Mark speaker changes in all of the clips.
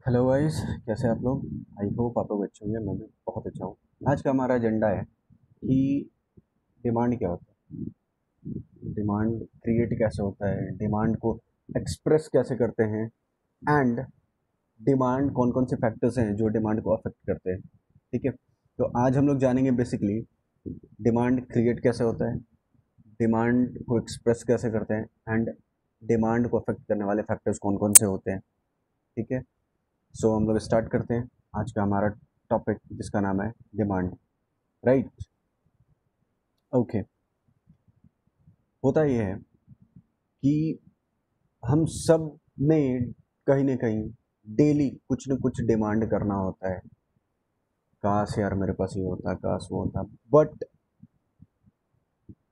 Speaker 1: Hello guys, कैसे हैं आप लोग। आई होप आप लोग अच्छे होंगे। मैं भी बहुत अच्छा हूँ। आज का हमारा एजेंडा है कि डिमांड क्या होता है, डिमांड क्रिएट कैसे होता है, डिमांड को एक्सप्रेस कैसे करते हैं, एंड डिमांड कौन कौन से फैक्टर्स हैं जो डिमांड को अफेक्ट करते हैं। ठीक है, तो आज हम लोग जानेंगे बेसिकली डिमांड क्रिएट कैसे होता है, डिमांड को एक्सप्रेस कैसे करते हैं, एंड डिमांड को अफेक्ट करने वाले फैक्टर्स कौन कौन से होते हैं। ठीक है, सो हम लोग स्टार्ट करते हैं आज का हमारा टॉपिक जिसका नाम है डिमांड। Right, okay. होता यह है कि हम सब ने कहीं ना कहीं डेली कुछ न कुछ डिमांड करना होता है। काश यार मेरे पास ये होता, काश वो होता। बट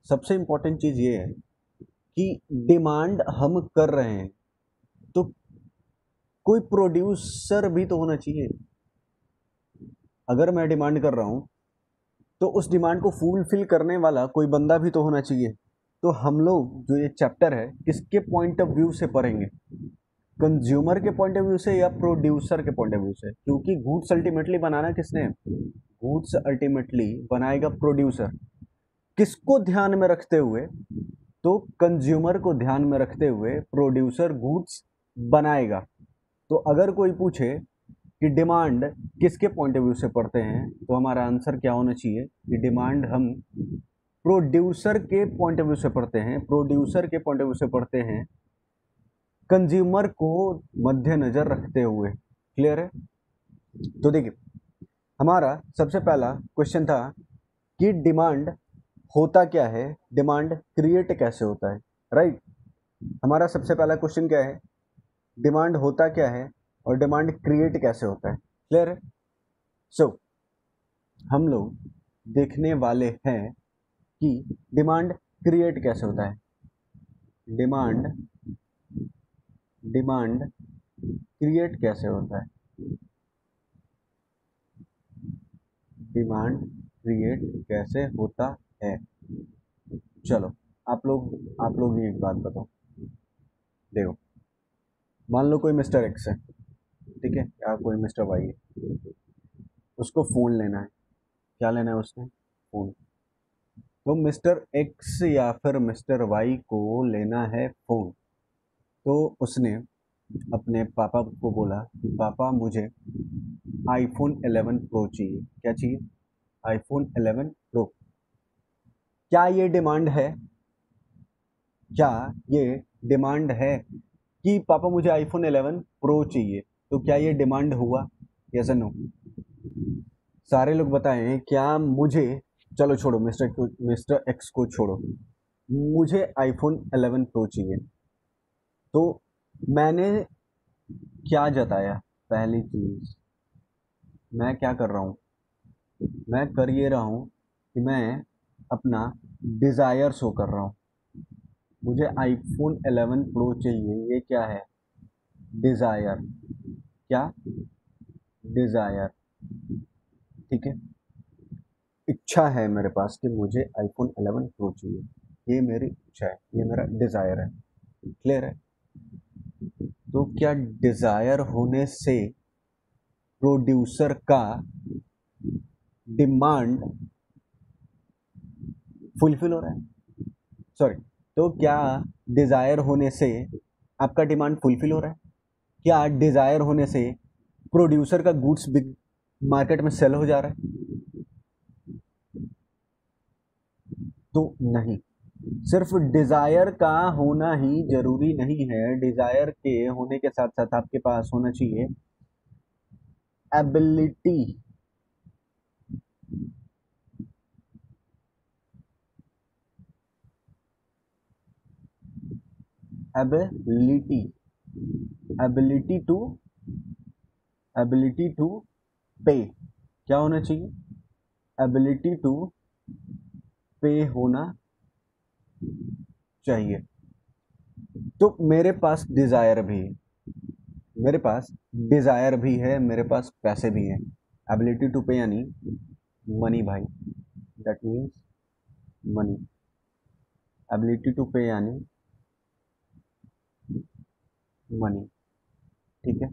Speaker 1: सबसे इम्पोर्टेंट चीज़ ये है कि डिमांड हम कर रहे हैं तो कोई प्रोड्यूसर भी तो होना चाहिए। अगर मैं डिमांड कर रहा हूँ तो उस डिमांड को फुलफिल करने वाला कोई बंदा भी तो होना चाहिए। तो हम लोग जो ये चैप्टर है किसके पॉइंट ऑफ व्यू से पढ़ेंगे, कंज्यूमर के पॉइंट ऑफ व्यू से या प्रोड्यूसर के पॉइंट ऑफ व्यू से, क्योंकि गुड्स अल्टीमेटली बनाना किसने है, गुड्स अल्टीमेटली बनाएगा प्रोड्यूसर। किसको ध्यान में रखते हुए, तो कंज्यूमर को ध्यान में रखते हुए प्रोड्यूसर गुड्स बनाएगा। तो अगर कोई पूछे कि डिमांड किसके पॉइंट ऑफ व्यू से पढ़ते हैं, तो हमारा आंसर क्या होना चाहिए कि डिमांड हम प्रोड्यूसर के पॉइंट ऑफ व्यू से पढ़ते हैं, प्रोड्यूसर के पॉइंट ऑफ व्यू से पढ़ते हैं, कंज्यूमर को मद्देनजर रखते हुए। क्लियर है। तो देखिए, हमारा सबसे पहला क्वेश्चन था कि डिमांड होता क्या है, डिमांड क्रिएट कैसे होता है। राइट, हमारा सबसे पहला क्वेश्चन क्या है, डिमांड होता क्या है और डिमांड क्रिएट कैसे होता है। क्लियर है। सो हम लोग देखने वाले हैं कि डिमांड क्रिएट कैसे होता है। डिमांड डिमांड क्रिएट कैसे होता है, डिमांड क्रिएट कैसे होता है। चलो, आप लोग ही एक बात बताओ। देखो, मान लो कोई मिस्टर एक्स है, ठीक है, या कोई मिस्टर वाई है। उसको फ़ोन लेना है। क्या लेना है उसने, फ़ोन। तो मिस्टर एक्स या फिर मिस्टर वाई को लेना है फ़ोन। तो उसने अपने पापा को बोला कि पापा मुझे आईफोन 11 प्रो चाहिए। क्या चाहिए, आईफोन 11 प्रो। क्या ये डिमांड है, क्या ये डिमांड है कि पापा मुझे आईफोन 11 प्रो चाहिए। तो क्या ये डिमांड हुआ, यस और नो। सारे लोग बताएं क्या मुझे, चलो छोड़ो मिस्टर एक्स को छोड़ो, मुझे आईफोन 11 प्रो चाहिए। तो मैंने क्या जताया, पहली चीज मैं क्या कर रहा हूँ, मैं कर ये रहा हूँ कि मैं अपना डिज़ायर शो कर रहा हूँ। मुझे आईफोन 11 प्रो चाहिए, ये क्या है, डिज़ायर। क्या, डिज़ायर। ठीक है, इच्छा है मेरे पास कि मुझे आईफोन 11 प्रो चाहिए। ये मेरी इच्छा है, ये मेरा डिज़ायर है। क्लियर है। तो क्या डिज़ायर होने से प्रोड्यूसर का डिमांड फुलफिल हो रहा है, सॉरी, तो क्या डिज़ायर होने से आपका डिमांड फुलफिल हो रहा है, क्या डिज़ायर होने से प्रोड्यूसर का गुड्स बिग मार्केट में सेल हो जा रहा है। तो नहीं, सिर्फ डिज़ायर का होना ही जरूरी नहीं है। डिज़ायर के होने के साथ साथ आपके पास होना चाहिए ability. Ability, ability to, ability to pay. क्या होना चाहिए, एबिलिटी टू पे होना चाहिए। तो मेरे पास डिज़ायर भी है, मेरे पास डिज़ायर भी है, मेरे पास पैसे भी हैं। एबिलिटी टू पे यानी मनी भाई, that means money. Ability to pay यानी मनी। ठीक है,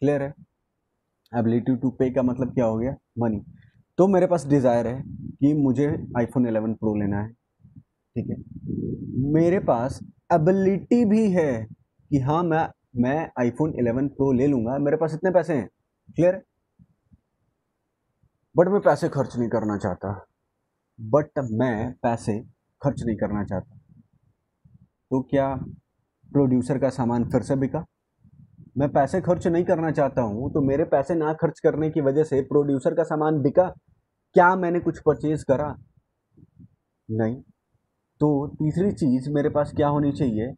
Speaker 1: क्लियर है? एबिलिटी टू पे का मतलब क्या हो गया? मनी। तो मेरे पास डिज़ायर है कि मुझे आईफोन 11 प्रो लेना है, ठीक है। मेरे पास एबिलिटी भी है कि हाँ मैं आईफोन 11 प्रो ले लूँगा, मेरे पास इतने पैसे हैं, क्लियर है। बट मैं पैसे खर्च नहीं करना चाहता, तो क्या प्रोड्यूसर का सामान फिर से बिका? मैं पैसे खर्च नहीं करना चाहता हूँ, तो मेरे पैसे ना खर्च करने की वजह से प्रोड्यूसर का सामान बिका? क्या मैंने कुछ परचेज करा? नहीं। तो तीसरी चीज मेरे पास क्या होनी चाहिए?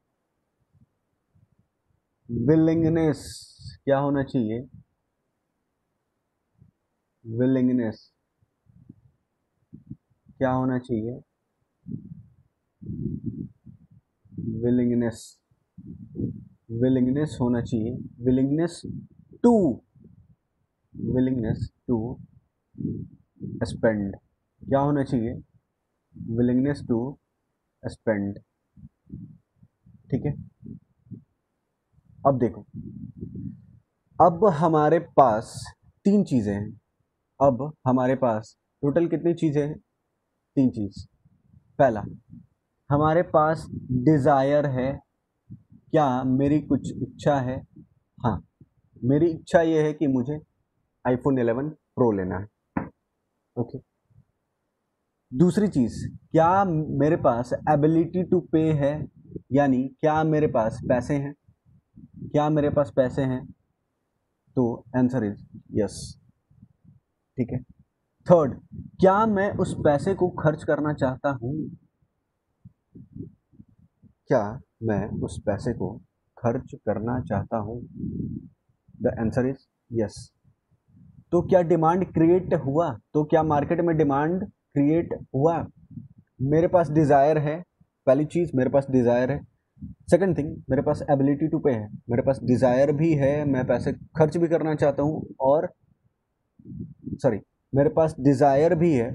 Speaker 1: विलिंगनेस। क्या होना चाहिए? विलिंगनेस। क्या होना चाहिए? विलिंगनेस। विलिंगनेस होना चाहिए। To willingness to spend. क्या होना चाहिए? Willingness to spend. ठीक है। अब देखो, अब हमारे पास तीन चीजें हैं। अब हमारे पास टोटल कितनी चीजें हैं? तीन चीज। पहला, हमारे पास डिजायर है। क्या मेरी कुछ इच्छा है? हाँ, मेरी इच्छा ये है कि मुझे आईफोन 11 प्रो लेना है, ओके। दूसरी चीज, क्या मेरे पास एबिलिटी टू पे है, यानी क्या मेरे पास पैसे हैं? क्या मेरे पास पैसे हैं? तो आंसर इज यस, ठीक है। थर्ड, क्या मैं उस पैसे को खर्च करना चाहता हूं? क्या मैं उस पैसे को खर्च करना चाहता हूं? The answer is yes. तो क्या डिमांड क्रिएट हुआ? तो क्या मार्केट में डिमांड क्रिएट हुआ? मेरे पास डिजायर है, पहली चीज मेरे पास डिजायर है। सेकंड थिंग, मेरे पास एबिलिटी टू पे है। मेरे पास डिजायर भी है, मैं पैसे खर्च भी करना चाहता हूं, और सॉरी, मेरे पास डिजायर भी है,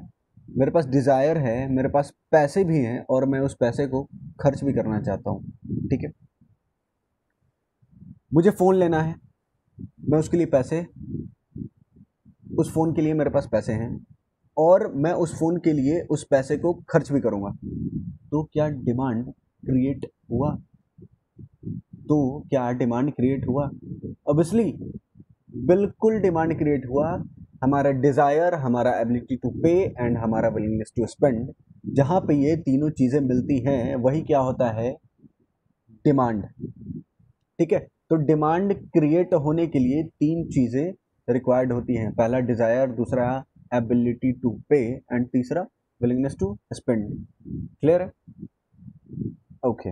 Speaker 1: मेरे पास डिजायर है, मेरे पास पैसे भी हैं, और मैं उस पैसे को खर्च भी करना चाहता हूं, ठीक है। मुझे फोन लेना है, मैं उसके लिए पैसे, उस फोन के लिए मेरे पास पैसे हैं, और मैं उस फोन के लिए उस पैसे को खर्च भी करूंगा। तो क्या डिमांड क्रिएट हुआ? तो क्या डिमांड क्रिएट हुआ? ऑब्वियसली, बिल्कुल डिमांड क्रिएट हुआ। हमारा डिजायर, हमारा एबिलिटी टू पे एंड हमारा विलिंगनेस टू स्पेंड, जहां पे ये तीनों चीजें मिलती हैं वही क्या होता है? डिमांड, ठीक है। तो डिमांड क्रिएट होने के लिए तीन चीजें रिक्वायर्ड होती हैं। पहला डिजायर, दूसरा एबिलिटी टू पे, एंड तीसरा विलिंगनेस टू स्पेंड। क्लियर है? ओके।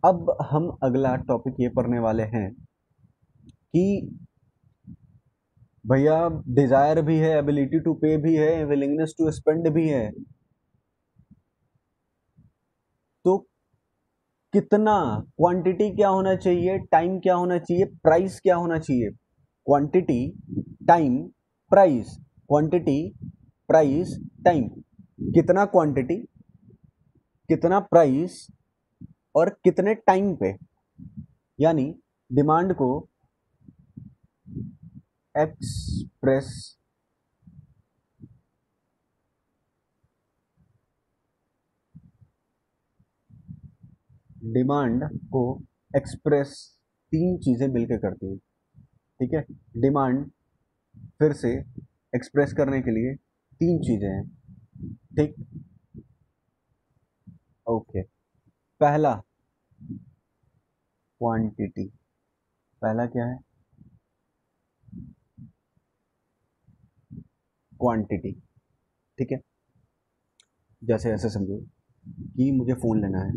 Speaker 1: अब हम अगला टॉपिक ये पढ़ने वाले हैं कि भैया डिजायर भी है, एबिलिटी टू पे भी है, विलिंगनेस टू स्पेंड भी है, तो कितना, क्वांटिटी क्या होना चाहिए, टाइम क्या होना चाहिए, प्राइस क्या होना चाहिए? Quantity, time, price. Quantity, price, time. कितना क्वांटिटी, कितना प्राइस, और कितने टाइम पे? यानी डिमांड को एक्सप्रेस डिमांड को एक्सप्रेस तीन चीजें मिलकर करती है, ठीक है। डिमांड फिर से एक्सप्रेस करने के लिए तीन चीजें हैं, ठीक। ओके। पहला क्वांटिटी। पहला क्या है? क्वांटिटी, ठीक है। जैसे ऐसे समझो कि मुझे फ़ोन लेना है,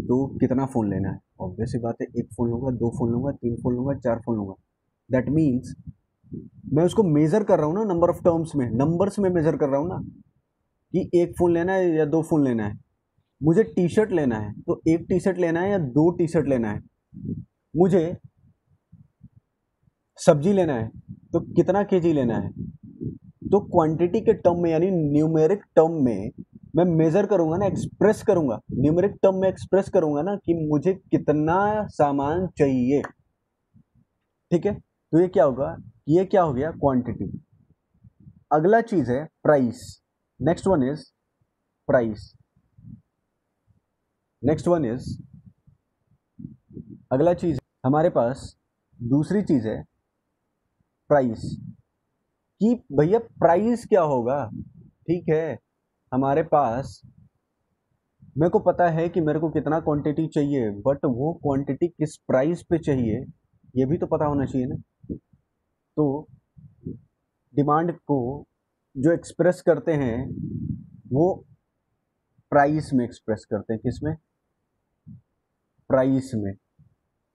Speaker 1: तो कितना फ़ोन लेना है? ऑब्वियस सी बात है, एक फ़ोन लूँगा, दो फ़ोन लूँगा, तीन फ़ोन लूँगा, चार फ़ोन लूँगा। दैट मीन्स मैं उसको मेज़र कर रहा हूँ ना, नंबर ऑफ टर्म्स में, नंबर्स में मेज़र कर रहा हूँ ना, कि एक फ़ोन लेना है या दो फ़ोन लेना है। मुझे टी शर्ट लेना है, तो एक टी शर्ट लेना है या दो टी शर्ट लेना है? मुझे सब्जी लेना है, तो कितना केजी लेना है? तो क्वांटिटी के टर्म में, यानी न्यूमेरिक टर्म में मैं मेजर करूंगा ना, एक्सप्रेस करूंगा, न्यूमेरिक टर्म में एक्सप्रेस करूंगा ना कि मुझे कितना सामान चाहिए, ठीक है। तो ये क्या होगा, ये क्या हो गया, क्वांटिटी। अगला चीज है price, next one is price, next one is, अगला चीज हमारे पास दूसरी चीज है प्राइस, कि भैया प्राइस क्या होगा। ठीक है, हमारे पास, मेरे को पता है कि मेरे को कितना क्वांटिटी चाहिए, बट वो क्वांटिटी किस प्राइस पे चाहिए ये भी तो पता होना चाहिए ना। तो डिमांड को जो एक्सप्रेस करते हैं वो प्राइस में एक्सप्रेस करते हैं, किस में, प्राइस में,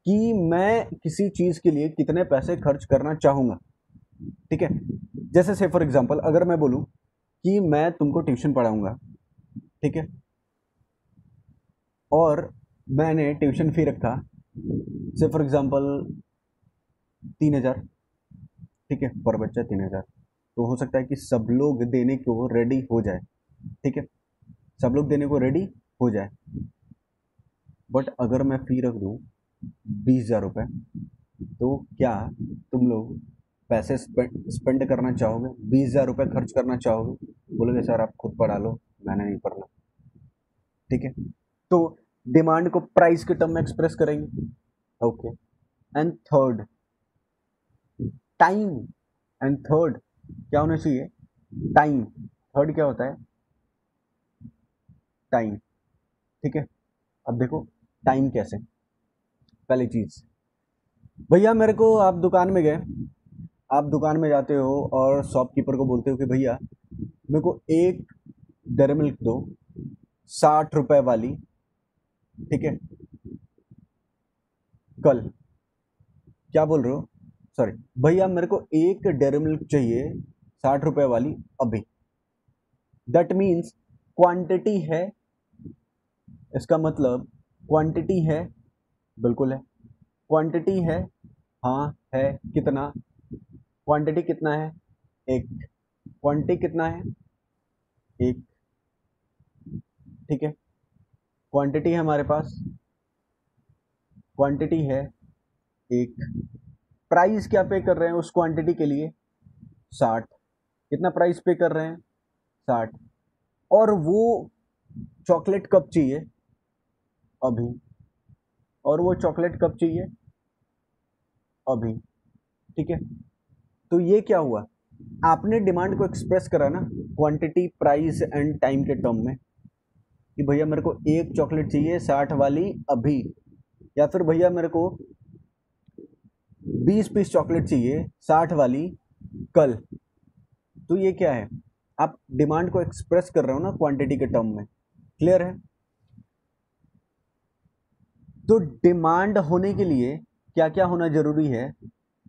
Speaker 1: कि मैं किसी चीज के लिए कितने पैसे खर्च करना चाहूंगा। ठीक है, जैसे से फॉर एग्जांपल अगर मैं बोलूं कि मैं तुमको ट्यूशन पढ़ाऊंगा, ठीक है, और मैंने ट्यूशन फी रखा से फॉर एग्जांपल 3,000, ठीक है, पर बच्चा 3,000, तो हो सकता है कि सब लोग देने को रेडी हो जाए, ठीक है, सब लोग देने को रेडी हो जाए, बट अगर मैं फी रख दूं 20,000 रुपये, तो क्या तुम लोग पैसे स्पेंड करना चाहोगे, 20,000 रुपये खर्च करना चाहोगे, बोलोगे सर आप खुद पढ़ा लो मैंने नहीं पढ़ना। ठीक है, तो डिमांड को प्राइस के टर्म में एक्सप्रेस करेंगे। Okay, and third time, and third क्या होना चाहिए, टाइम, थर्ड क्या होता है, टाइम। ठीक है, अब देखो टाइम कैसे, पहली चीज, भैया मेरे को, आप दुकान में गए, आप दुकान में जाते हो और शॉपकीपर को बोलते हो कि भैया मेरे को एक डेयरी मिल्क दो 60 रुपए वाली, ठीक है, कल, क्या बोल रहे हो, सॉरी, भैया मेरे को एक डेयरी मिल्क चाहिए 60 रुपए वाली अभी, दैट मीन्स क्वांटिटी है, इसका मतलब क्वांटिटी है, बिल्कुल है, क्वांटिटी है, हाँ है, कितना, क्वांटिटी कितना है, एक, क्वांटिटी कितना है, एक, ठीक है, क्वांटिटी है हमारे पास, क्वांटिटी है एक, प्राइस क्या पे कर रहे हैं उस क्वांटिटी के लिए, 60, कितना प्राइस पे कर रहे हैं, 60, और वो चॉकलेट कब चाहिए, अभी, और वो चॉकलेट कब चाहिए, अभी। ठीक है, तो ये क्या हुआ, आपने डिमांड को एक्सप्रेस करा ना क्वांटिटी प्राइस एंड टाइम के टर्म में, कि भैया मेरे को एक चॉकलेट चाहिए 60 वाली अभी, या फिर भैया मेरे को 20 पीस चॉकलेट चाहिए 60 वाली कल। तो ये क्या है, आप डिमांड को एक्सप्रेस कर रहे हो ना क्वांटिटी के टर्म में, क्लियर है। तो डिमांड होने के लिए क्या क्या होना जरूरी है,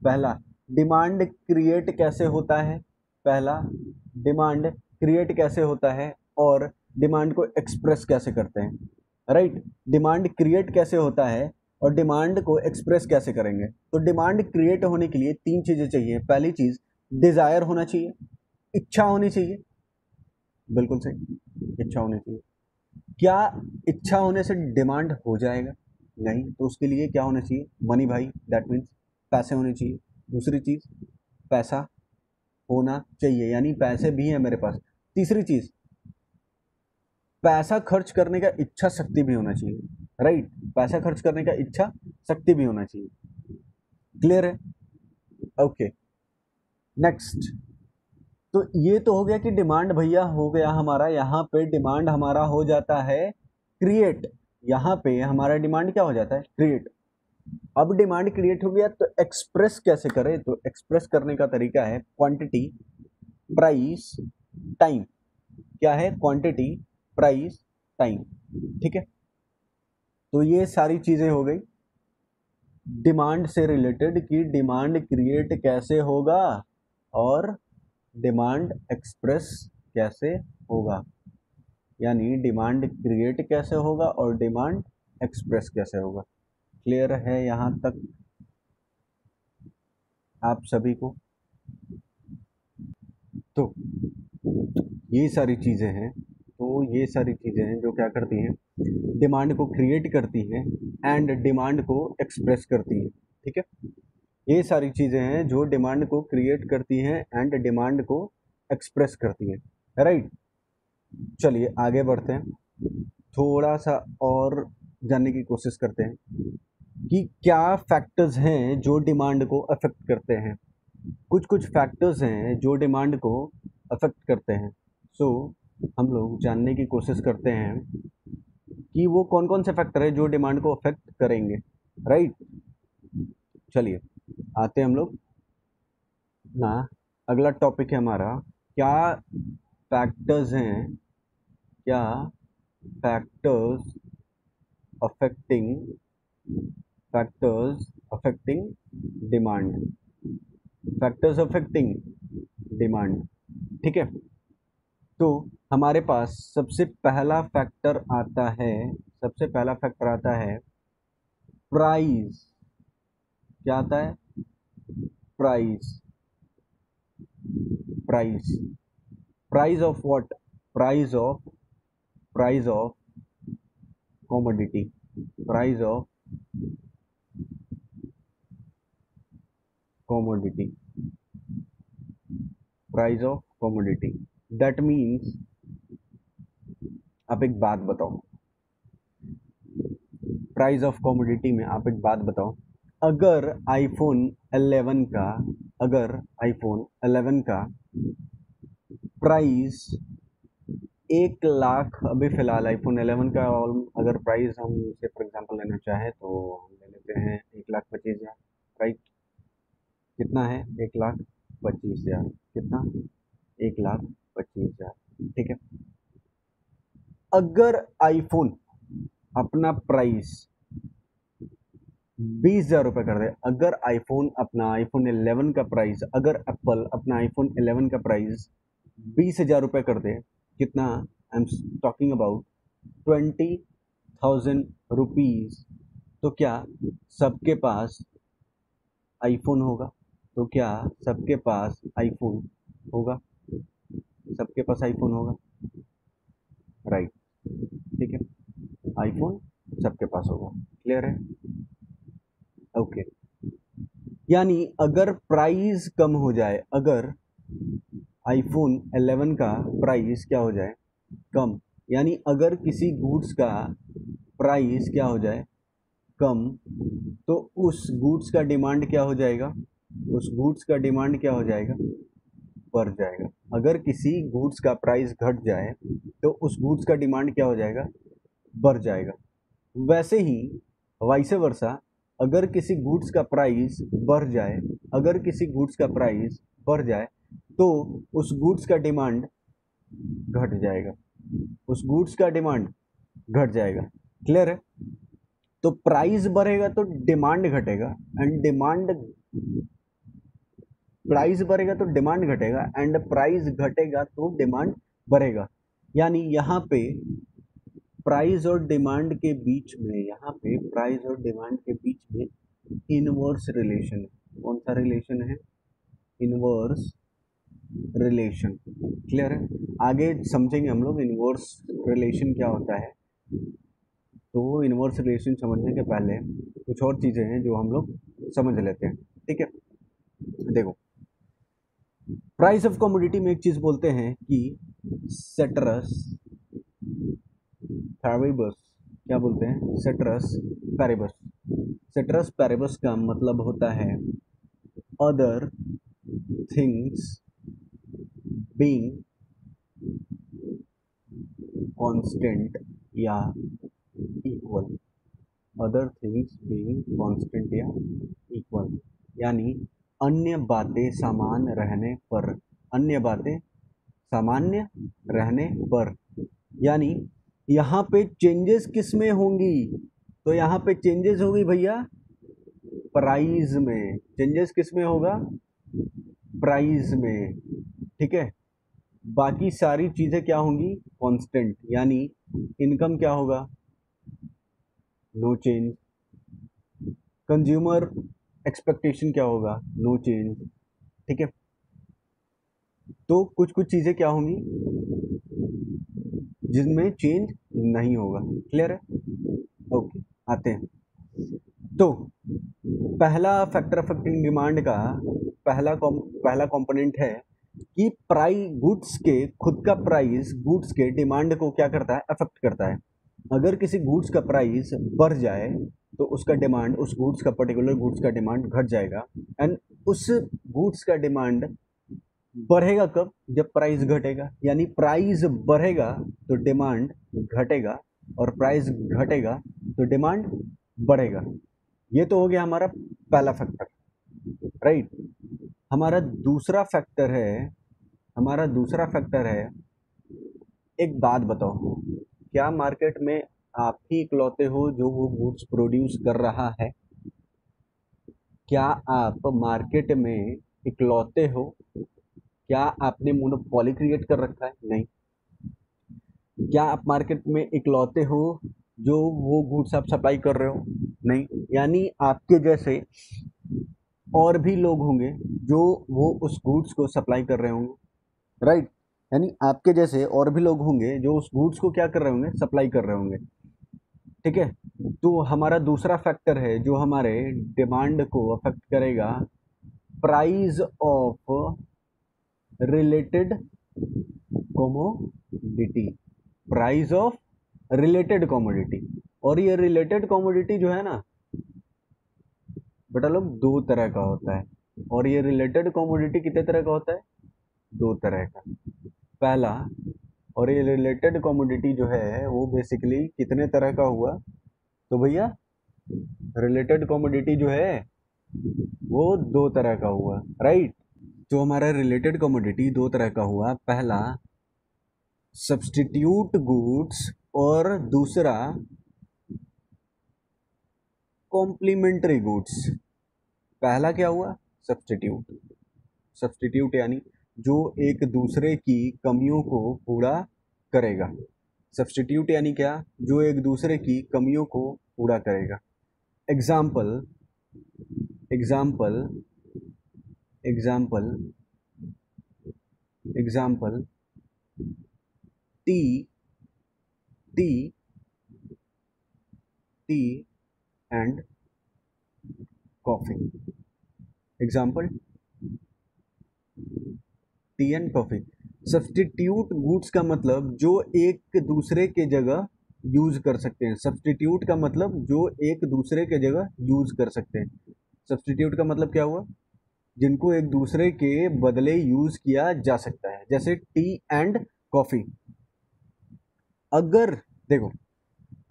Speaker 1: पहला डिमांड क्रिएट कैसे होता है, पहला डिमांड क्रिएट कैसे होता है, और डिमांड को एक्सप्रेस कैसे करते हैं, राइट। डिमांड क्रिएट कैसे होता है और डिमांड को एक्सप्रेस कैसे करेंगे। तो डिमांड क्रिएट होने के लिए तीन चीजें चाहिए, पहली चीज डिजायर होना चाहिए, इच्छा होनी चाहिए, बिल्कुल सही, इच्छा होनी चाहिए। क्या इच्छा होने से डिमांड हो जाएगा, नहीं, तो उसके लिए क्या होना चाहिए, मनी भाई, दैट मीन्स पैसे होने चाहिए। दूसरी चीज पैसा होना चाहिए, यानी पैसे भी हैं मेरे पास। तीसरी चीज पैसा खर्च करने का इच्छा शक्ति भी होना चाहिए, राइट, पैसा खर्च करने का इच्छा शक्ति भी होना चाहिए, क्लियर है। ओके, नेक्स्ट, तो ये तो हो गया कि डिमांड भैया हो गया हमारा, यहाँ पे डिमांड हमारा हो जाता है क्रिएट, यहाँ पे हमारा डिमांड क्या हो जाता है, क्रिएट। अब डिमांड क्रिएट हो गया तो एक्सप्रेस कैसे करें, तो एक्सप्रेस करने का तरीका है क्वांटिटी प्राइस टाइम, क्या है, क्वांटिटी प्राइस टाइम। ठीक है, तो ये सारी चीजें हो गई डिमांड से रिलेटेड, कि डिमांड क्रिएट कैसे होगा और डिमांड एक्सप्रेस कैसे होगा, यानी डिमांड क्रिएट कैसे होगा और डिमांड एक्सप्रेस कैसे होगा। क्लियर है यहाँ तक आप सभी को। तो ये सारी चीज़ें हैं, तो ये सारी चीज़ें हैं जो क्या करती हैं, डिमांड को क्रिएट करती हैं एंड डिमांड को एक्सप्रेस करती हैं। ठीक है, ये सारी चीज़ें हैं जो डिमांड को क्रिएट करती हैं एंड डिमांड को एक्सप्रेस करती हैं, राइट। चलिए आगे बढ़ते हैं, थोड़ा सा और जानने की कोशिश करते हैं कि क्या फैक्टर्स हैं जो डिमांड को अफेक्ट करते हैं। कुछ कुछ फैक्टर्स हैं जो डिमांड को अफेक्ट करते हैं। सो हम लोग जानने की कोशिश करते हैं कि वो कौन कौन से फैक्टर है जो डिमांड को अफेक्ट करेंगे, राइट। चलिए आते हैं हम लोग ना, अगला टॉपिक है हमारा, क्या फैक्टर्स हैं, क्या factors affecting, factors affecting demand, factors affecting demand, ठीक है। तो हमारे पास सबसे पहला फैक्टर आता है, सबसे पहला फैक्टर आता है प्राइस। क्या आता है? Price, price, price of what? Price of commodity, price of commodity, price of commodity. That means, आप एक बात बताओ, प्राइस ऑफ कमोडिटी में आप एक बात बताओ, अगर आईफोन 11 का, अगर आईफोन 11 का प्राइस 1 लाख, अभी फिलहाल आईफोन 11 का अगर प्राइस हम से फॉर एग्जांपल लेना चाहें तो हम ले लेते हैं 1,25,000, राइट। कितना है? 1,25,000, कितना? 1,25,000, ठीक है। अगर आईफोन अपना प्राइस 20,000 रुपये कर दे, अगर आईफोन अपना आईफोन 11 का प्राइस, अगर एप्पल अपना आईफोन 11 का प्राइस 20,000 रुपये कर दे, कितना? I am talking about 20,000 rupees, तो क्या सबके पास आईफोन होगा? तो क्या सबके पास आईफोन होगा? सबके पास आईफोन होगा, राइट, ठीक है। आईफोन सबके पास होगा, क्लियर है? ओके। यानी अगर प्राइस कम हो जाए, अगर आईफोन 11 का प्राइस क्या हो जाए? कम, यानी अगर किसी गुड्स का प्राइस क्या हो जाए? कम, तो उस गुड्स का डिमांड क्या हो जाएगा? उस गुड्स का डिमांड क्या हो जाएगा? बढ़ जाएगा। अगर किसी गुड्स का प्राइस घट जाए तो उस गुड्स का डिमांड क्या हो जाएगा? बढ़ जाएगा। वैसे ही वाइस वर्सा, अगर किसी गुड्स का प्राइस बढ़ जाए, अगर किसी गुड्स का प्राइस बढ़ जाए तो उस गुड्स का डिमांड घट जाएगा, उस गुड्स का डिमांड घट जाएगा, क्लियर है? तो प्राइस बढ़ेगा तो डिमांड घटेगा, एंड डिमांड, प्राइस बढ़ेगा तो डिमांड घटेगा, एंड प्राइस घटेगा तो डिमांड बढ़ेगा। यानी यहाँ पे प्राइस और डिमांड के बीच में, यहाँ पे प्राइस और डिमांड के बीच में इनवर्स रिलेशन है। कौन सा रिलेशन है? इनवर्स रिलेशन, क्लियर है? आगे समझेंगे हम लोग इनवर्स रिलेशन क्या होता है। तो इनवर्स रिलेशन समझने के पहले कुछ और चीज़ें हैं जो हम लोग समझ लेते हैं, ठीक है। देखो, प्राइस ऑफ कमोडिटी में एक चीज़ बोलते हैं कि सेटरस पैरिबस, क्या बोलते हैं? सेटरस पैरिबस। सेटरस पैरिबस का मतलब होता है अदर थिंग्स बीइंग कांस्टेंट या equal, other things being constant या इक्वल, यानी अन्य बातें समान रहने पर, अन्य बातें सामान्य रहने पर, यानी यहाँ पे चेंजेस किस में होंगी? तो यहाँ पे चेंजेस होगी भैया प्राइस में, चेंजेस किस में होगा? प्राइस में, ठीक है। बाकी सारी चीज़ें क्या होंगी? कांस्टेंट, यानी इनकम क्या होगा? No change. कंज्यूमर एक्सपेक्टेशन क्या होगा? नो चेंज, ठीक है। तो कुछ कुछ चीज़ें क्या होंगी जिनमें चेंज नहीं होगा, क्लियर है? ओके, आते हैं तो पहला फैक्टर अफेक्टिंग डिमांड का पहला कंपोनेंट है कि प्राइस, गुड्स के खुद का प्राइस गुड्स के डिमांड को क्या करता है, अफेक्ट करता है। अगर किसी गुड्स का प्राइस बढ़ जाए तो उसका डिमांड, उस गुड्स का, पर्टिकुलर गुड्स का डिमांड घट जाएगा। एंड उस गुड्स का डिमांड बढ़ेगा कब, जब प्राइस घटेगा। यानी प्राइस बढ़ेगा तो डिमांड घटेगा, और प्राइस घटेगा तो डिमांड बढ़ेगा। ये तो हो गया हमारा पहला फैक्टर, राइट। हमारा दूसरा फैक्टर है, एक बात बताओ, क्या मार्केट में आप ही इकलौते हो जो वो गुड्स प्रोड्यूस कर रहा है? क्या आप मार्केट में इकलौते हो? क्या आपने मोनोपोली क्रिएट कर रखा है? नहीं। क्या आप मार्केट में इकलौते हो जो वो गुड्स आप सप्लाई कर रहे हो? नहीं। यानी आपके जैसे और भी लोग होंगे जो वो उस गुड्स को सप्लाई कर रहे होंगे, राइट। यानी आपके जैसे और भी लोग होंगे जो उस गुड्स को क्या कर रहे होंगे, सप्लाई कर रहे होंगे, ठीक है। तो हमारा दूसरा फैक्टर है जो हमारे डिमांड को अफेक्ट करेगा, price of related commodity, price of related commodity. और ये रिलेटेड कमोडिटी जो है ना बेटा लोग, दो तरह का होता है। और ये रिलेटेड कमोडिटी कितने तरह का होता है? दो तरह का। पहला, और ये रिलेटेड कमोडिटी जो है वो बेसिकली कितने तरह का हुआ, तो भैया रिलेटेड कमोडिटी जो है वो दो तरह का हुआ, राइट। तो हमारा रिलेटेड कमोडिटी दो तरह का हुआ, पहला सब्स्टिट्यूट गुड्स और दूसरा कॉम्प्लीमेंट्री गुड्स। पहला क्या हुआ? सब्स्टिट्यूट। सब्स्टिट्यूट यानी जो एक दूसरे की कमियों को पूरा करेगा। सब्स्टिट्यूट यानी क्या? जो एक दूसरे की कमियों को पूरा करेगा। Example, example, example, example, T, T, T and coffee. Example, T and coffee. Substitute goods का मतलब जो एक दूसरे के जगह यूज कर सकते हैं। सब्स्टिट्यूट का मतलब जो एक दूसरे के जगह यूज कर सकते हैं। सब्स्टिट्यूट का मतलब क्या हुआ? जिनको एक दूसरे के बदले यूज किया जा सकता है, जैसे टी एंड कॉफी। अगर देखो,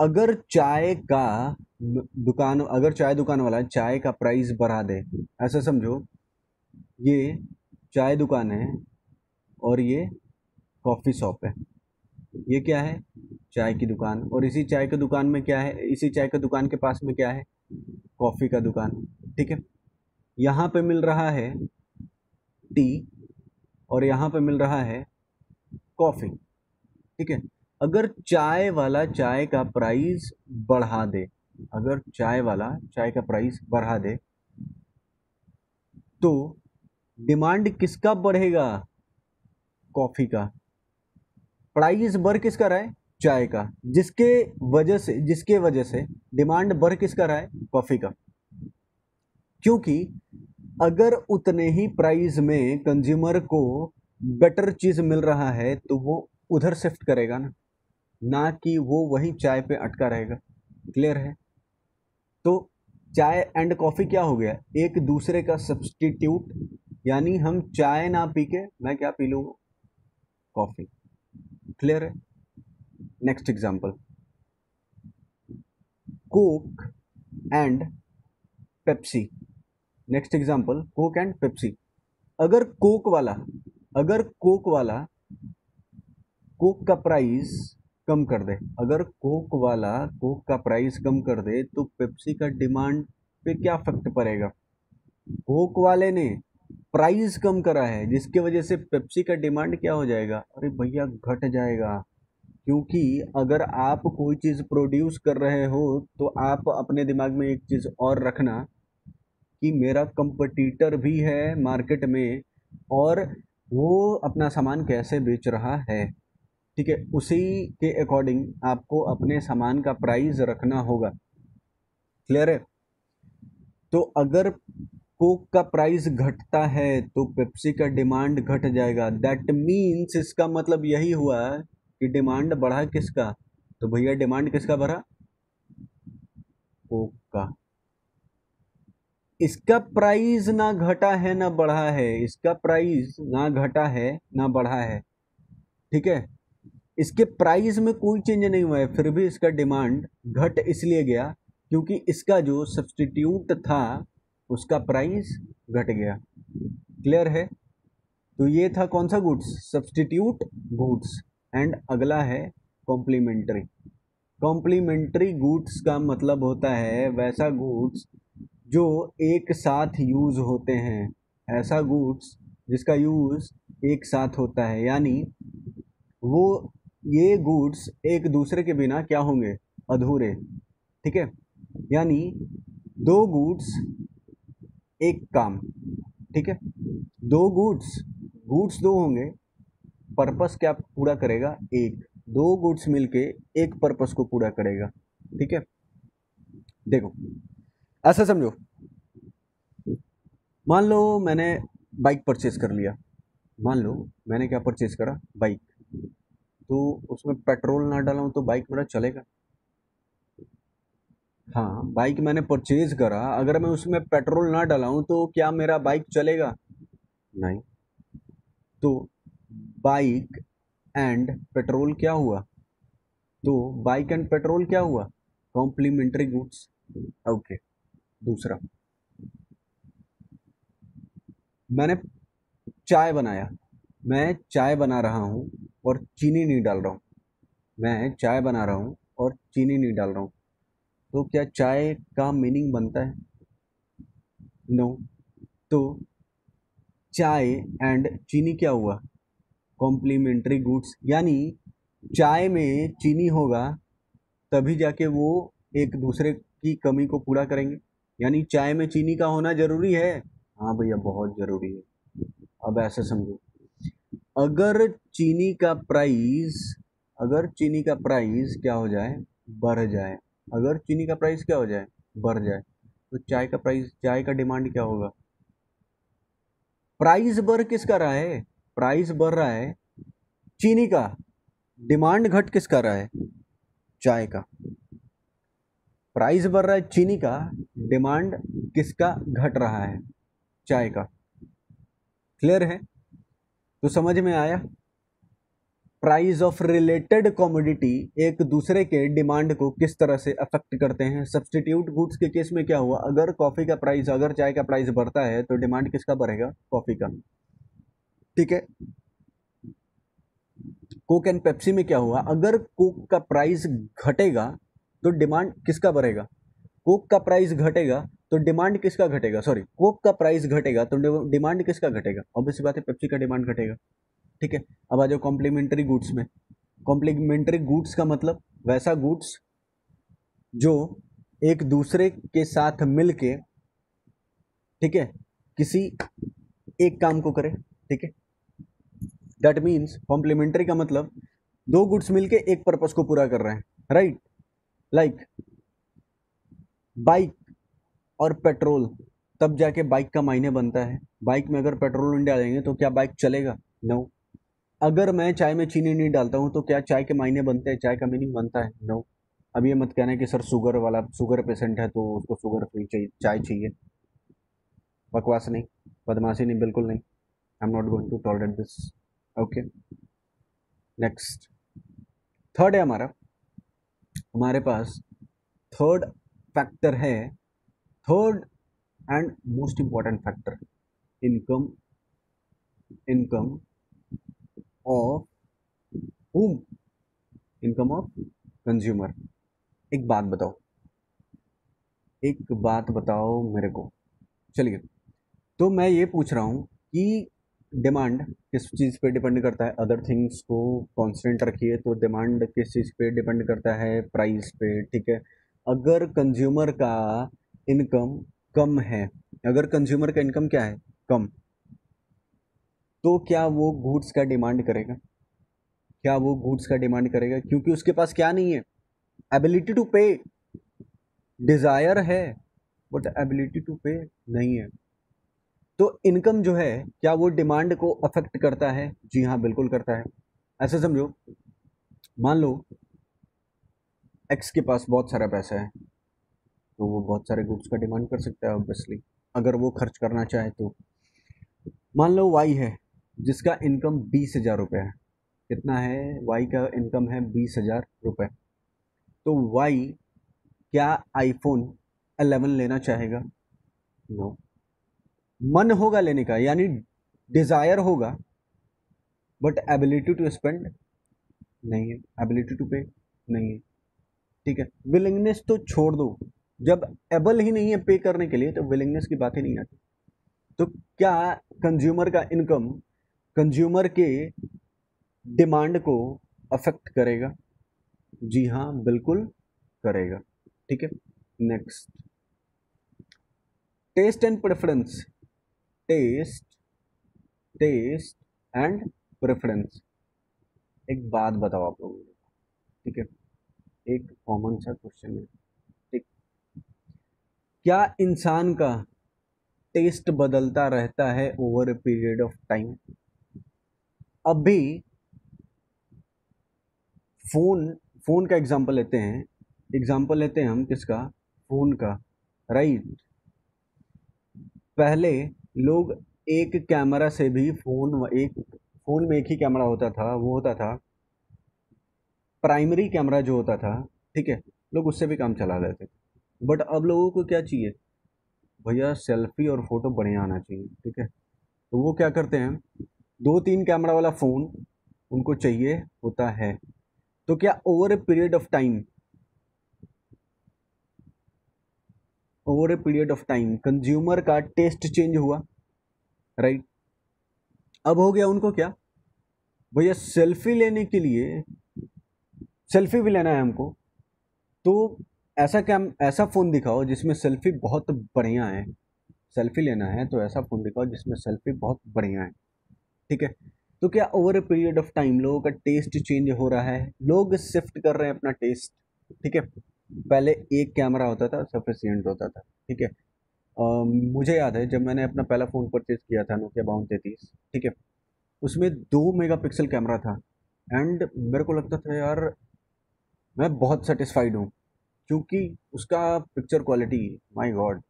Speaker 1: अगर चाय का दुकान, अगर चाय दुकान वाला चाय का प्राइस बढ़ा दे, ऐसा समझो ये चाय दुकान है और ये कॉफ़ी शॉप है। ये क्या है? चाय की दुकान। और इसी चाय की दुकान में क्या है, इसी चाय की दुकान के पास में क्या है? कॉफ़ी का दुकान, ठीक है। यहाँ पे मिल रहा है टी और यहाँ पे मिल रहा है कॉफ़ी, ठीक है। अगर चाय वाला चाय का प्राइस बढ़ा दे, अगर चाय वाला चाय का प्राइस बढ़ा दे तो डिमांड किसका बढ़ेगा? कॉफ़ी का। प्राइस बढ़ किसका रहा है? चाय का। जिसके वजह से डिमांड बढ़ किसका रहा है? कॉफ़ी का। क्योंकि अगर उतने ही प्राइस में कंज्यूमर को बेटर चीज़ मिल रहा है तो वो उधर शिफ्ट करेगा ना, ना कि वो वही चाय पे अटका रहेगा। क्लियर है? तो चाय एंड कॉफ़ी क्या हो गया? एक दूसरे का सब्स्टिट्यूट। यानी हम चाय ना पी के मैं क्या पी लूँगा? कॉफ़ी। क्लियर है? Next example, Coke and Pepsi. Next example, Coke and Pepsi. अगर कोक वाला, अगर कोक वाला कोक का प्राइस कम कर दे, अगर कोक वाला कोक का प्राइस कम कर दे तो पेप्सी का डिमांड पे क्या इफेक्ट पड़ेगा? कोक वाले ने प्राइस कम करा है जिसके वजह से पेप्सी का डिमांड क्या हो जाएगा? अरे भैया घट जाएगा। क्योंकि अगर आप कोई चीज़ प्रोड्यूस कर रहे हो तो आप अपने दिमाग में एक चीज़ और रखना कि मेरा कंपटीटर भी है मार्केट में और वो अपना सामान कैसे बेच रहा है, ठीक है। उसी के अकॉर्डिंग आपको अपने सामान का प्राइस रखना होगा। क्लियर है? तो अगर कोक का प्राइस घटता है तो पेप्सी का डिमांड घट जाएगा। दैट मीन्स इसका मतलब यही हुआ कि डिमांड बढ़ा किसका, तो भैया डिमांड किसका बढ़ा, कोक का। इसका प्राइस ना घटा है ना बढ़ा है, इसका प्राइस ना घटा है ना बढ़ा है, ठीक है। इसके प्राइस में कोई चेंज नहीं हुआ है, फिर भी इसका डिमांड घट इसलिए गया क्योंकि इसका जो सब्स्टिट्यूट था उसका प्राइस घट गया। क्लियर है। तो ये था कौन सा गुड्स, सब्स्टिट्यूट गुड्स। एंड अगला है कॉम्प्लीमेंट्री। कॉम्प्लीमेंट्री गुड्स का मतलब होता है वैसा गुड्स जो एक साथ यूज होते हैं, ऐसा गुड्स जिसका यूज एक साथ होता है, यानी वो ये गुड्स एक दूसरे के बिना क्या होंगे, अधूरे, ठीक है। यानी दो गुड्स एक काम, ठीक है। दो गुड्स, गुड्स दो होंगे, पर्पस क्या पूरा करेगा, एक। दो गुड्स मिलके एक पर्पस को पूरा करेगा, ठीक है। देखो ऐसा समझो, मान लो मैंने बाइक परचेज कर लिया, मान लो मैंने क्या परचेज करा, बाइक। तो उसमें पेट्रोल ना डाला हूं तो बाइक मेरा चलेगा। हाँ, बाइक मैंने परचेज करा, अगर मैं उसमें पेट्रोल ना डाला हूं तो क्या मेरा बाइक चलेगा, नहीं। तो बाइक एंड पेट्रोल क्या हुआ, तो बाइक एंड पेट्रोल क्या हुआ, कॉम्प्लीमेंट्री गुड्स। ओके। दूसरा, मैंने चाय बनाया, मैं चाय बना रहा हूँ और चीनी नहीं डाल रहा हूँ, मैं चाय बना रहा हूँ और चीनी नहीं डाल रहा हूँ, तो क्या चाय का मीनिंग बनता है, नो। तो चाय एंड चीनी क्या हुआ, कॉम्प्लीमेंट्री गुड्स, यानी चाय में चीनी होगा तभी जाके वो एक दूसरे की कमी को पूरा करेंगे, यानी चाय में चीनी का होना जरूरी है, हाँ भैया बहुत जरूरी है। अब ऐसे समझो, अगर चीनी का प्राइस, अगर चीनी का प्राइस क्या हो जाए, बढ़ जाए, अगर चीनी का प्राइस क्या हो जाए, बढ़ जाए, तो चाय का प्राइस, चाय का डिमांड क्या होगा, प्राइस बढ़ किसका रहा है, प्राइस बढ़ रहा है चीनी का, डिमांड घट किसका रहा है, चाय का। प्राइस बढ़ रहा है चीनी का, डिमांड किसका घट रहा है, चाय का। क्लियर है। तो समझ में आया, प्राइस ऑफ रिलेटेड कमोडिटी एक दूसरे के डिमांड को किस तरह से अफेक्ट करते हैं। सब्स्टिट्यूट गुड्स के केस में क्या हुआ, अगर कॉफी का प्राइस, अगर चाय का प्राइस बढ़ता है तो डिमांड किसका बढ़ेगा, कॉफी का, ठीक है। कोक एंड पेप्सी में क्या हुआ, अगर कोक का प्राइस घटेगा तो डिमांड किसका बढ़ेगा, कोक का प्राइस घटेगा तो डिमांड किसका घटेगा, सॉरी कोक का प्राइस घटेगा तो डिमांड किसका घटेगा, ऑब्वियस बात है पेप्सी का डिमांड घटेगा, ठीक है। अब आ जाओ कॉम्प्लीमेंट्री गुड्स में। कॉम्प्लीमेंट्री गुड्स का मतलब वैसा गुड्स जो एक दूसरे के साथ मिलके, ठीक है, किसी एक काम को करे, ठीक है। दैट मीन्स कॉम्प्लीमेंट्री का मतलब दो गुड्स मिलके एक पर्पस को पूरा कर रहे हैं, राइट। लाइक बाइक और पेट्रोल, तब जाके बाइक का मायने बनता है। बाइक में अगर पेट्रोल नहीं डालेंगे तो क्या बाइक चलेगा, नो। अगर मैं चाय में चीनी नहीं डालता हूँ तो क्या चाय के मायने बनते हैं, चाय का मीनिंग बनता है, नो। अब ये मत कहना कि सर शुगर वाला, शुगर पेशेंट है तो उसको शुगर फ्री चाहिए, चाय चाहिए, बकवास नहीं, बदमाशी नहीं, बिल्कुल नहीं। I am not going to tolerate this. Okay, next, third है हमारा, हमारे पास थर्ड फैक्टर है, third and most important factor, income, income of whom, income of consumer. एक बात बताओ, एक बात बताओ मेरे को, चलिए। तो मैं ये पूछ रहा हूँ कि डिमांड किस चीज़ पे डिपेंड करता है, अदर थिंग्स को कांस्टेंट रखिए, तो डिमांड किस चीज़ पे डिपेंड करता है, प्राइस पे, ठीक है। अगर कंज्यूमर का इनकम कम है, अगर कंज्यूमर का इनकम क्या है, कम, तो क्या वो गुड्स का डिमांड करेगा, क्या वो गुड्स का डिमांड करेगा, क्योंकि उसके पास क्या नहीं है, एबिलिटी टू पे, डिज़ायर है, बट एबिलिटी टू पे नहीं है। तो इनकम जो है क्या वो डिमांड को अफेक्ट करता है? जी हाँ, बिल्कुल करता है। ऐसे समझो, मान लो एक्स के पास बहुत सारा पैसा है, तो वो बहुत सारे गुड्स का डिमांड कर सकता है ऑब्वियसली, अगर वो खर्च करना चाहे तो। मान लो वाई है जिसका इनकम 20,000 रुपये है। कितना है? वाई का इनकम है 20,000 रुपये। तो वाई क्या आईफोन 11 लेना चाहेगा? नो। मन होगा लेने का, यानी डिजायर होगा, बट एबिलिटी टू स्पेंड नहीं है, एबिलिटी टू पे नहीं है। ठीक है, विलिंगनेस तो छोड़ दो, जब एबल ही नहीं है पे करने के लिए तो विलिंगनेस की बात ही नहीं आती। तो क्या कंज्यूमर का इनकम कंज्यूमर के डिमांड को अफेक्ट करेगा? जी हाँ, बिल्कुल करेगा। ठीक है, next, taste and preference. Taste taste and preference. एक बात बताओ आप लोगों को, ठीक है, एक कॉमन सा क्वेश्चन है, ठीक, क्या इंसान का टेस्ट बदलता रहता है over a period of time? अभी फोन फोन का एग्जांपल लेते हैं, एग्जांपल लेते हैं हम किसका? फोन का, राइट। पहले लोग एक कैमरा से भी एक फोन में एक ही कैमरा होता था, वो होता था प्राइमरी कैमरा जो होता था, ठीक है, लोग उससे भी काम चला लेते थे। बट अब लोगों को क्या चाहिए? भैया सेल्फी और फोटो बढ़िया आना चाहिए, ठीक है, तो वो क्या करते हैं, 2-3 कैमरा वाला फ़ोन उनको चाहिए होता है। तो क्या over a period of time consumer का टेस्ट चेंज हुआ, राइट? अब हो गया उनको क्या, भैया सेल्फी लेने के लिए सेल्फी भी लेना है हमको, तो ऐसा फ़ोन दिखाओ जिसमें सेल्फी बहुत बढ़िया है। सेल्फी लेना है तो ऐसा फ़ोन दिखाओ जिसमें सेल्फी बहुत बढ़िया है, ठीक है। तो क्या over a period of time लोगों का टेस्ट चेंज हो रहा है? लोग शिफ्ट कर रहे हैं अपना टेस्ट, ठीक है। पहले एक कैमरा होता था, सफिशियंट होता था, ठीक है। मुझे याद है जब मैंने अपना पहला फ़ोन परचेज किया था, नोकिया 5233, ठीक है, उसमें 2 मेगापिक्सल कैमरा था। एंड मेरे को लगता था यार मैं बहुत सेटिस्फाइड हूँ, क्योंकि उसका पिक्चर क्वालिटी, माय गॉड,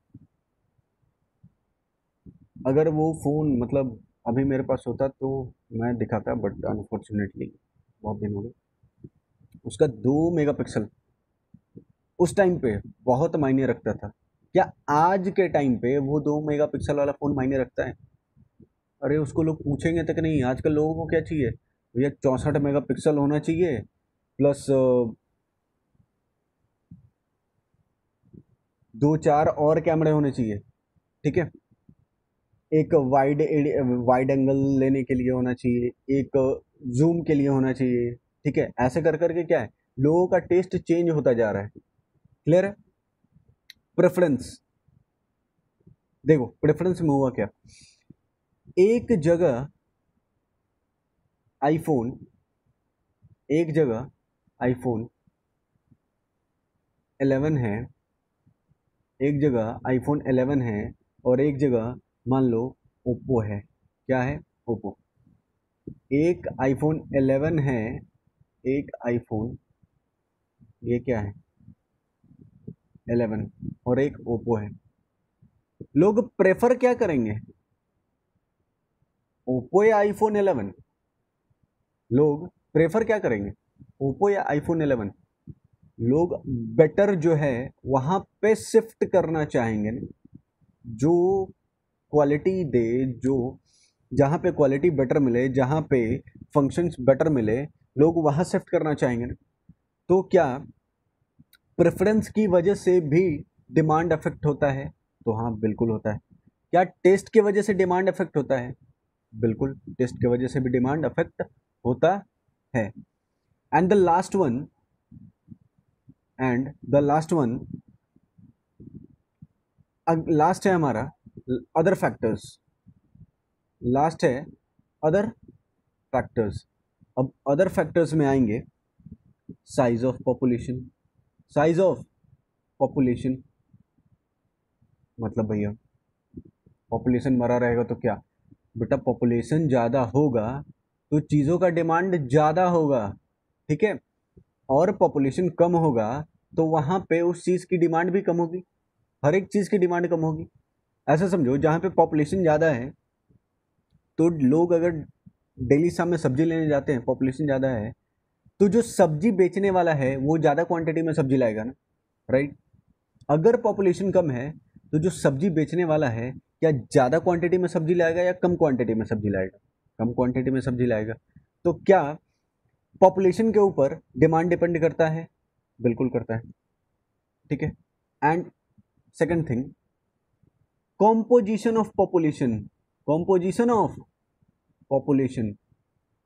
Speaker 1: अगर वो फ़ोन मतलब अभी मेरे पास होता तो मैं दिखाता, बट अनफॉर्चुनेटली बहुत दिन हो गए। उसका 2 मेगापिक्सल उस टाइम पे बहुत मायने रखता था। क्या आज के टाइम पे वो 2 मेगापिक्सल वाला फ़ोन मायने रखता है? अरे उसको लोग पूछेंगे तक नहीं। आजकल लोगों को क्या चाहिए, भैया 64 मेगापिक्सल होना चाहिए, प्लस 2-4 और कैमरे होने चाहिए, ठीक है। एक वाइड एंगल लेने के लिए होना चाहिए, एक जूम के लिए होना चाहिए, ठीक है। ऐसे कर करके क्या है, लोगों का टेस्ट चेंज होता जा रहा है। क्लियर है? प्रेफरेंस, देखो प्रेफरेंस में हुआ क्या, एक जगह आईफोन एक जगह आईफोन 11 है, एक जगह आईफोन 11 है, और एक जगह मान लो ओप्पो है। क्या है? ओप्पो। एक आईफोन 11 है, एक आईफोन, ये क्या है, 11, और एक ओप्पो है। लोग प्रेफर क्या करेंगे, ओप्पो या आईफोन 11? लोग प्रेफर क्या करेंगे, ओप्पो या आईफोन 11? लोग बेटर जो है वहां पे शिफ्ट करना चाहेंगे ना, जो क्वालिटी दे, जो जहाँ पे क्वालिटी बेटर मिले, जहाँ पे फंक्शंस बेटर मिले, लोग वहाँ शिफ्ट करना चाहेंगे ना। तो क्या प्रेफरेंस की वजह से भी डिमांड अफेक्ट होता है? तो हाँ, बिल्कुल होता है। क्या टेस्ट की वजह से डिमांड अफेक्ट होता है? बिल्कुल, टेस्ट की वजह से भी डिमांड अफेक्ट होता है। And the last one and the last one last है हमारा अदर फैक्टर्स। लास्ट है अदर फैक्टर्स। अब अदर फैक्टर्स में आएंगे size of population, size of population, मतलब भैया पॉपुलेशन मरा रहेगा तो क्या? बेटा पॉपुलेशन ज़्यादा होगा तो चीज़ों का डिमांड ज़्यादा होगा, ठीक है। और पॉपुलेशन कम होगा तो वहाँ पे उस चीज़ की डिमांड भी कम होगी, हर एक चीज़ की डिमांड कम होगी। ऐसा समझो, जहाँ पे पॉपुलेशन ज़्यादा है तो लोग अगर डेली शाम में सब्जी लेने जाते हैं, पॉपुलेशन ज़्यादा है तो जो सब्जी बेचने वाला है वो ज़्यादा क्वांटिटी में सब्जी लाएगा ना, राइट। अगर पॉपुलेशन कम है तो जो सब्जी बेचने वाला है क्या ज़्यादा क्वांटिटी में सब्जी लाएगा या कम क्वांटिटी में सब्जी लाएगा? कम क्वांटिटी में सब्जी लाएगा। तो क्या पॉपुलेशन के ऊपर डिमांड डिपेंड करता है? बिल्कुल करता है, ठीक है। And second thing, composition of population, composition of population.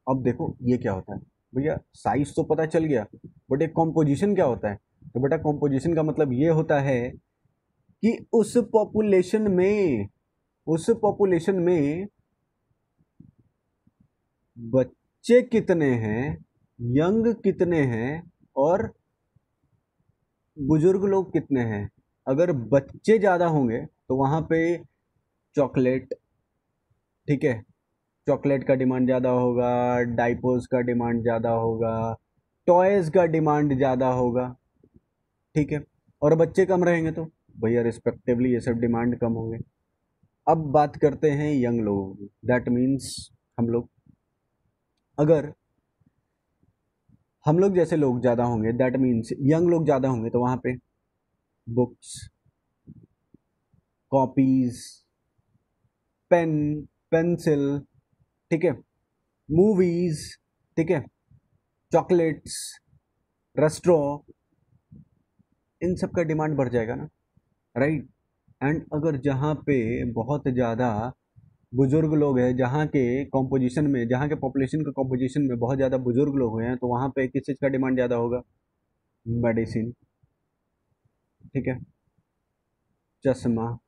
Speaker 1: अब देखो ये क्या होता है भैया, साइज तो पता चल गया, बट एक कॉम्पोजिशन क्या होता है? तो बेटा कॉम्पोजिशन का मतलब ये होता है कि उस पॉपुलेशन में बच्चे कितने हैं, यंग कितने हैं, और बुजुर्ग लोग कितने हैं। अगर बच्चे ज़्यादा होंगे तो वहाँ पे चॉकलेट, ठीक है, चॉकलेट का डिमांड ज़्यादा होगा, डाइपर्स का डिमांड ज़्यादा होगा, टॉयज़ का डिमांड ज़्यादा होगा, ठीक है। और बच्चे कम रहेंगे तो भैया रिस्पेक्टिवली ये सब डिमांड कम होंगे। अब बात करते हैं यंग लोगों की, दैट मीन्स हम लोग, अगर हम लोग जैसे लोग ज़्यादा होंगे, दैट मीन्स यंग लोग ज़्यादा होंगे, तो वहाँ पे बुक्स, कॉपीज़, पेन, पेंसिल, ठीक है, मूवीज़, ठीक है, चॉकलेट्स, रेस्टोरेंट, इन सब का डिमांड बढ़ जाएगा ना, राइट। एंड अगर जहाँ पे बहुत ज़्यादा बुजुर्ग लोग हैं, जहाँ के कॉम्पोजिशन में, जहाँ के पॉपुलेशन के कॉम्पोजिशन में बहुत ज़्यादा बुजुर्ग लोग हुए हैं, तो वहाँ पे किस चीज़ का डिमांड ज़्यादा होगा? मेडिसिन, ठीक है, चश्मा,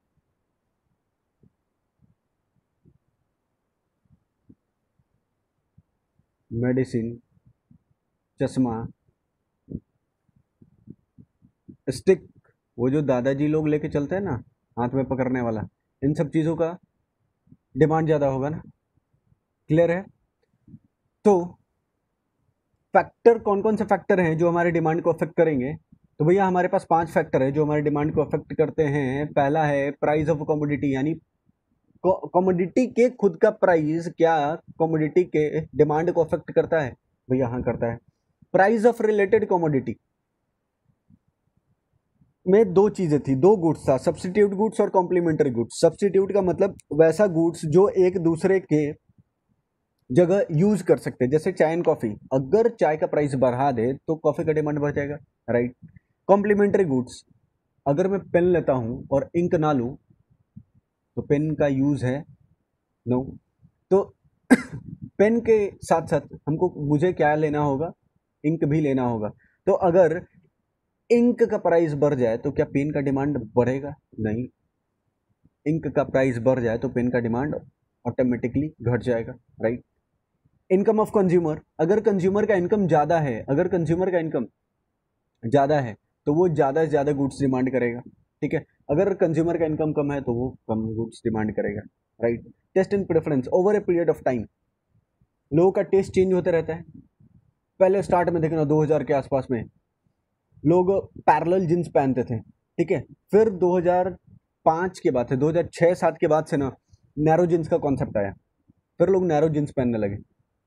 Speaker 1: मेडिसिन, चश्मा, स्टिक, वो जो दादाजी लोग लेके चलते हैं ना, हाथ में पकड़ने वाला, इन सब चीज़ों का डिमांड ज़्यादा होगा ना। क्लियर है? तो फैक्टर कौन कौन से फैक्टर हैं जो हमारे डिमांड को अफेक्ट करेंगे? तो भैया हमारे पास 5 फैक्टर है जो हमारे डिमांड को अफेक्ट करते हैं। पहला है प्राइस ऑफ कमोडिटी, यानी कमोडिटी के खुद का प्राइस क्या कमोडिटी के डिमांड को अफेक्ट करता है? भैया हाँ करता है। प्राइस ऑफ रिलेटेड कमोडिटी में दो चीजें थी, दो गुड्स था, सब्स्टिट्यूट गुड्स और कॉम्प्लीमेंट्री गुड्स। सब्स्टिट्यूट का मतलब वैसा गुड्स जो एक दूसरे के जगह यूज कर सकते हैं, जैसे चाय एंड कॉफी, अगर चाय का प्राइस बढ़ा दे तो कॉफी का डिमांड बढ़ जाएगा, राइट। कॉम्प्लीमेंट्री गुड्स, अगर मैं पेन लेता हूं और इंक ना लूं तो पेन का यूज है? नो। तो पेन के साथ साथ हमको मुझे क्या लेना होगा? इंक भी लेना होगा। तो अगर इंक का प्राइस बढ़ जाए तो क्या पेन का डिमांड बढ़ेगा? नहीं। इंक का प्राइस बढ़ जाए तो पेन का डिमांड ऑटोमेटिकली घट जाएगा, राइट। इनकम ऑफ कंज्यूमर, अगर कंज्यूमर का इनकम ज़्यादा है, अगर कंज्यूमर का इनकम ज़्यादा है तो वो ज़्यादा से ज़्यादा गुड्स डिमांड करेगा, ठीक है। अगर कंज्यूमर का इनकम कम है तो वो कम गुड्स डिमांड करेगा, right. Taste and preference, over a period of time लोगों का टेस्ट चेंज होता रहता है। पहले स्टार्ट में देखना 2000 के आसपास में लोग पैरेलल जींस पहनते थे, ठीक है। फिर 2005 के बाद से, 2006-7 के बाद से ना नैरो जींस का कॉन्सेप्ट आया, फिर लोग नैरो जींस पहनने लगे।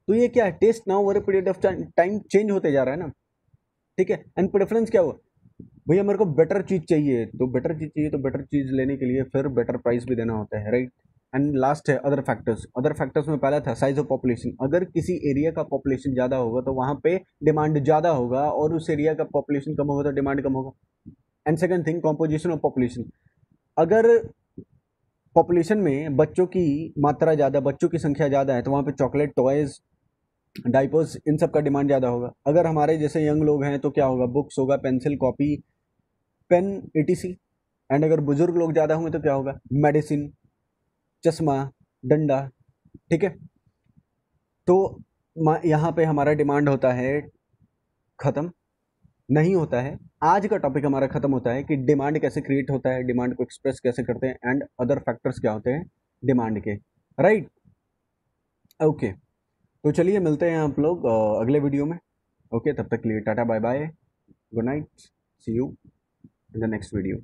Speaker 1: तो ये क्या है? टेस्ट ना over a period of time change होते जा रहा है ना, ठीक है। एंड प्रेफरेंस क्या हुआ? भैया मेरे को बेटर चीज़ चाहिए, तो बेटर चीज़ चाहिए तो बेटर चीज़ लेने के लिए फिर बेटर प्राइस भी देना होता है, राइट। एंड लास्ट है अदर फैक्टर्स। अदर फैक्टर्स में पहला था साइज ऑफ पॉपुलेशन, अगर किसी एरिया का पॉपुलेशन ज़्यादा होगा तो वहाँ पे डिमांड ज़्यादा होगा, और उस एरिया का पॉपुलेशन कम होगा तो डिमांड कम होगा। And second thing composition of population, अगर पॉपुलेशन में बच्चों की मात्रा ज़्यादा, बच्चों की संख्या ज़्यादा है तो वहाँ पे चॉकलेट, टॉयज़, डाइपर्स, इन सब का डिमांड ज़्यादा होगा। अगर हमारे जैसे यंग लोग हैं तो क्या होगा? बुक्स होगा, pencil, copy, pen, etc। And अगर बुजुर्ग लोग ज़्यादा होंगे तो क्या होगा? मेडिसिन, चश्मा, डंडा, ठीक है। तो यहाँ पे हमारा डिमांड होता है ख़त्म, नहीं होता है। आज का टॉपिक हमारा खत्म होता है कि डिमांड कैसे क्रिएट होता है, डिमांड को एक्सप्रेस कैसे करते हैं, एंड अदर फैक्टर्स क्या होते हैं डिमांड के, राइट। ओके, तो चलिए मिलते हैं आप लोग अगले वीडियो में। ओके, तब तक के लिए tata bye bye, good night, see you in the next video.